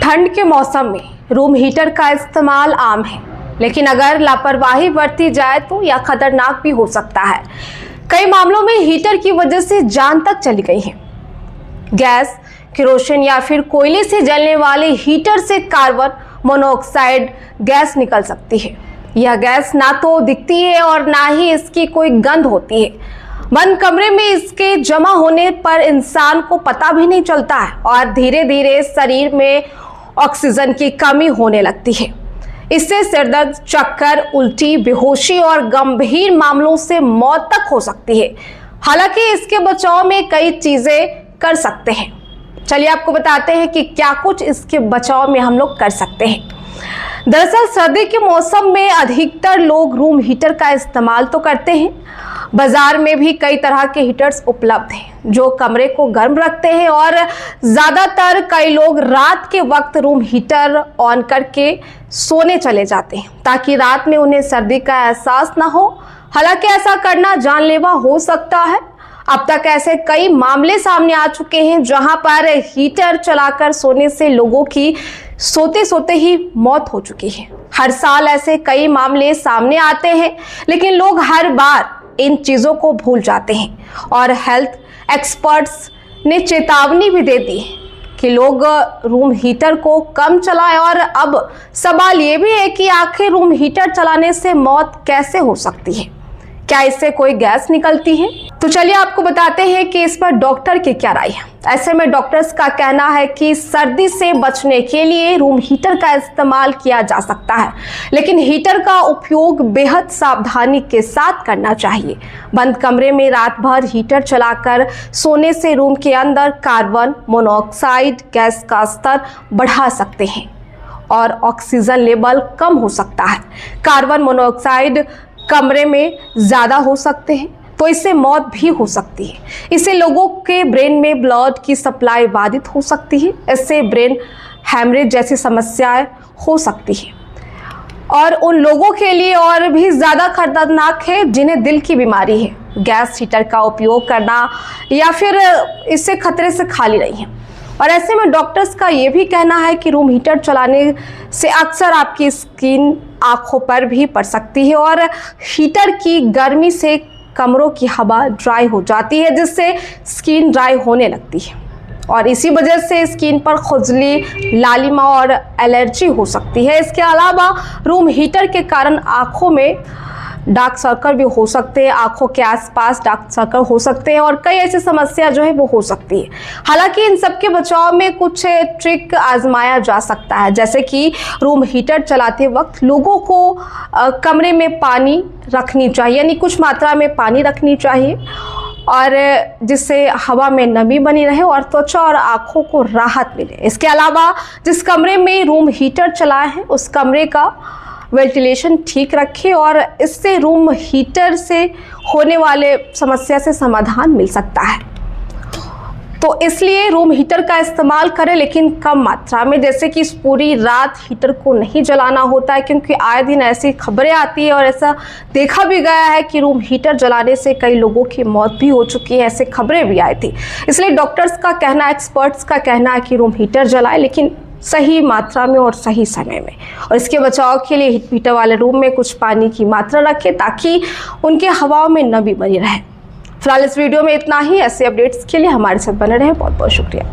ठंड के मौसम में रूम हीटर का इस्तेमाल आम है, लेकिन अगर लापरवाही बरती जाए तो यह खतरनाक भी हो सकता है। कई मामलों में हीटर की वजह से जान तक चली गई है। गैस, केरोसिन या फिर कोयले से जलने वाले हीटर से कार्बन मोनोऑक्साइड गैस निकल सकती है। यह गैस ना तो दिखती है और ना ही इसकी कोई गंध होती है। बंद कमरे में इसके जमा होने पर इंसान को पता भी नहीं चलता है और धीरे धीरे शरीर में ऑक्सीजन की कमी होने लगती है। इससे सिरदर्द, चक्कर, उल्टी, बेहोशी और गंभीर मामलों से मौत तक हो सकती है। हालांकि इसके बचाव में कई चीजें कर सकते हैं। चलिए आपको बताते हैं कि क्या कुछ इसके बचाव में हम लोग कर सकते हैं। दरअसल सर्दी के मौसम में अधिकतर लोग रूम हीटर का इस्तेमाल तो करते हैं। बाजार में भी कई तरह के हीटर्स उपलब्ध हैं जो कमरे को गर्म रखते हैं और ज़्यादातर कई लोग रात के वक्त रूम हीटर ऑन करके सोने चले जाते हैं ताकि रात में उन्हें सर्दी का एहसास ना हो। हालांकि ऐसा करना जानलेवा हो सकता है। अब तक ऐसे कई मामले सामने आ चुके हैं जहां पर हीटर चलाकर सोने से लोगों की सोते सोते ही मौत हो चुकी है। हर साल ऐसे कई मामले सामने आते हैं, लेकिन लोग हर बार इन चीज़ों को भूल जाते हैं और हेल्थ एक्सपर्ट्स ने चेतावनी भी दे दी कि लोग रूम हीटर को कम चलाएं। और अब सवाल ये भी है कि आखिर रूम हीटर चलाने से मौत कैसे हो सकती है? क्या इससे कोई गैस निकलती है? तो चलिए आपको बताते हैं कि इस पर डॉक्टर की क्या राय है। ऐसे में डॉक्टर्स का कहना है कि सर्दी से बचने के लिए रूम हीटर का इस्तेमाल किया जा सकता है, लेकिन हीटर का उपयोग बेहद सावधानी के साथ करना चाहिए। बंद कमरे में रात भर हीटर चलाकर सोने से रूम के अंदर कार्बन मोनोऑक्साइड गैस का स्तर बढ़ा सकते हैं और ऑक्सीजन लेवल कम हो सकता है। कार्बन मोनोऑक्साइड कमरे में ज़्यादा हो सकते हैं तो इससे मौत भी हो सकती है। इससे लोगों के ब्रेन में ब्लड की सप्लाई बाधित हो सकती है। इससे ब्रेन हैमरेज जैसी समस्याएं हो सकती है और उन लोगों के लिए और भी ज़्यादा खतरनाक है जिन्हें दिल की बीमारी है। गैस हीटर का उपयोग करना या फिर इससे खतरे से खाली नहीं है। और ऐसे में डॉक्टर्स का ये भी कहना है कि रूम हीटर चलाने से अक्सर आपकी स्किन आंखों पर भी पड़ सकती है और हीटर की गर्मी से कमरों की हवा ड्राई हो जाती है, जिससे स्किन ड्राई होने लगती है और इसी वजह से स्किन पर खुजली, लालिमा और एलर्जी हो सकती है। इसके अलावा रूम हीटर के कारण आंखों में डार्क सर्कल भी हो सकते हैं, आंखों के आसपास डार्क सर्कल हो सकते हैं और कई ऐसी समस्या जो है वो हो सकती है। हालांकि इन सब के बचाव में कुछ ट्रिक आजमाया जा सकता है, जैसे कि रूम हीटर चलाते वक्त लोगों को कमरे में पानी रखनी चाहिए, यानी कुछ मात्रा में पानी रखनी चाहिए और जिससे हवा में नमी बनी रहे और त्वचा और आँखों को राहत मिले। इसके अलावा जिस कमरे में रूम हीटर चलाए हैं उस कमरे का वेंटिलेशन ठीक रखें और इससे रूम हीटर से होने वाले समस्या से समाधान मिल सकता है। तो इसलिए रूम हीटर का इस्तेमाल करें, लेकिन कम मात्रा में। जैसे कि पूरी रात हीटर को नहीं जलाना होता है, क्योंकि आए दिन ऐसी खबरें आती है और ऐसा देखा भी गया है कि रूम हीटर जलाने से कई लोगों की मौत भी हो चुकी है। ऐसे खबरें भी आई थी। इसलिए डॉक्टर्स का कहना, एक्सपर्ट्स का कहना है कि रूम हीटर जलाएं, लेकिन सही मात्रा में और सही समय में। और इसके बचाव के लिए हीटर वाले रूम में कुछ पानी की मात्रा रखें ताकि उनके हवाओं में नमी बनी रहे। फिलहाल इस वीडियो में इतना ही। ऐसे अपडेट्स के लिए हमारे साथ बने रहें। बहुत बहुत शुक्रिया।